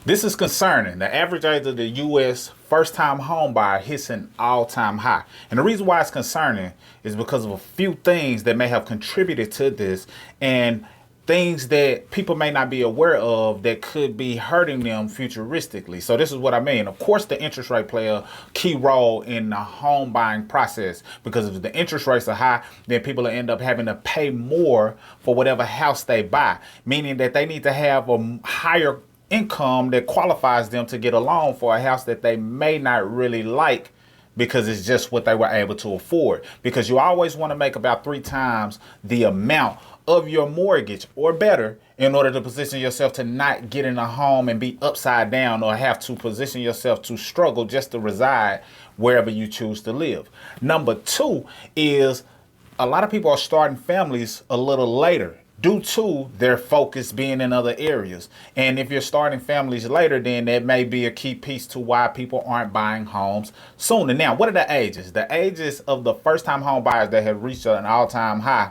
This is concerning. The average age of the U.S. first-time home buyer hits an all-time high. And the reason why it's concerning is because of a few things that may have contributed to this and things that people may not be aware of that could be hurting them futuristically. So this is what I mean. Of course, the interest rate play a key role in the home buying process, because if the interest rates are high, then people will end up having to pay more for whatever house they buy, meaning that they need to have a higher income that qualifies them to get a loan for a house that they may not really like, because it's just what they were able to afford. Because you always want to make about 3 times the amount of your mortgage or better in order to position yourself to not get in a home and be upside down, or have to position yourself to struggle just to reside wherever you choose to live. Number 2 is a lot of people are starting families a little later due to their focus being in other areas. And if you're starting families later, then that may be a key piece to why people aren't buying homes sooner. Now, what are the ages? The ages of the first-time home buyers that have reached an all-time high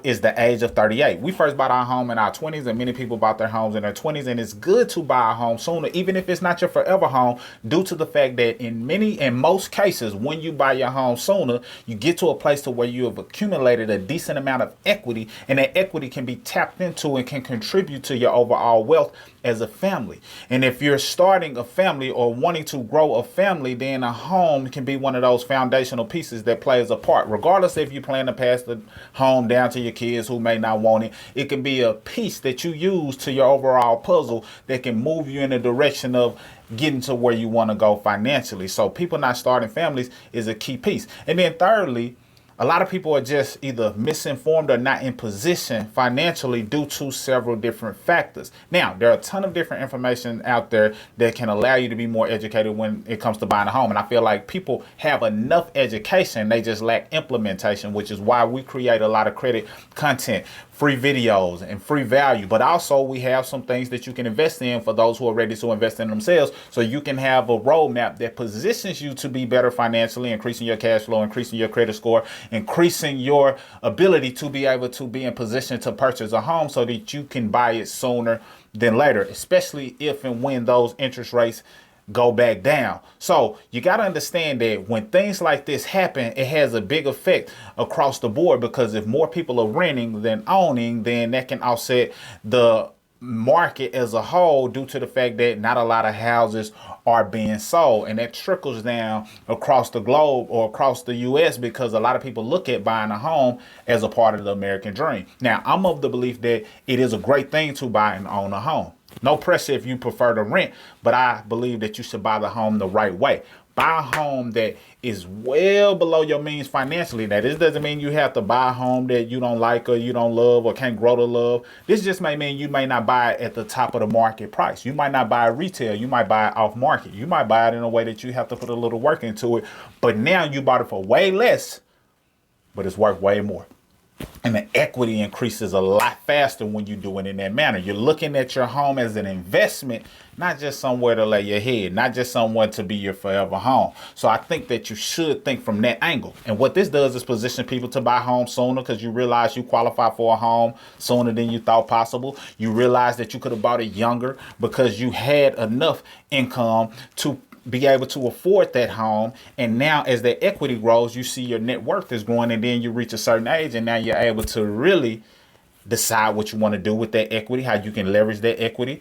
is the age of 38. We first bought our home in our 20s, and many people bought their homes in their 20s. And it's good to buy a home sooner, even if it's not your forever home, due to the fact that in most cases, when you buy your home sooner, you get to a place to where you have accumulated a decent amount of equity, and that equity can be tapped into and can contribute to your overall wealth as a family. And if you're starting a family or wanting to grow a family, then a home can be one of those foundational pieces that plays a part. Regardless if you plan to pass the home down to your kids who may not want it, it can be a piece that you use to your overall puzzle that can move you in the direction of getting to where you want to go financially. So people not starting families is a key piece. And then thirdly, a lot of people are just either misinformed or not in position financially due to several different factors. Now, there are a ton of different information out there that can allow you to be more educated when it comes to buying a home. And I feel like people have enough education, they just lack implementation, which is why we create a lot of credit content, free videos and free value. But also we have some things that you can invest in for those who are ready to invest in themselves, so you can have a roadmap that positions you to be better financially, increasing your cash flow, increasing your credit score, increasing your ability to be able to be in position to purchase a home so that you can buy it sooner than later, especially if and when those interest rates go back down. So you got to understand that when things like this happen, it has a big effect across the board, because if more people are renting than owning, then that can offset the market as a whole, due to the fact that not a lot of houses are being sold, and that trickles down across the globe or across the US, because a lot of people look at buying a home as a part of the American dream. Now, I'm of the belief that it is a great thing to buy and own a home. No pressure if you prefer to rent, but I believe that you should buy the home the right way. Buy a home that is well below your means financially. Now, this doesn't mean you have to buy a home that you don't like or you don't love or can't grow to love. This just may mean you may not buy it at the top of the market price. You might not buy it retail. You might buy it off market. You might buy it in a way that you have to put a little work into it. But now you bought it for way less, but it's worth way more. And the equity increases a lot faster when you do it in that manner. You're looking at your home as an investment, not just somewhere to lay your head, not just somewhere to be your forever home. So I think that you should think from that angle. And what this does is position people to buy homes sooner, because you realize you qualify for a home sooner than you thought possible. You realize that you could have bought it younger because you had enough income to be able to afford that home. And now as that equity grows, you see your net worth is growing, and then you reach a certain age, and now you're able to really decide what you want to do with that equity, how you can leverage that equity.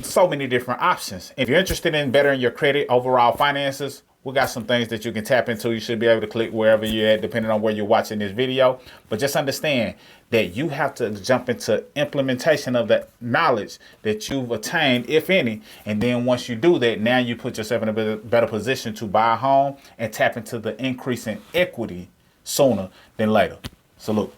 So many different options. If you're interested in bettering your credit, overall finances, we got some things that you can tap into. You should be able to click wherever you're at, depending on where you're watching this video. But just understand that you have to jump into implementation of the knowledge that you've attained, if any. And then once you do that, now you put yourself in a better position to buy a home and tap into the increase in equity sooner than later. Salute.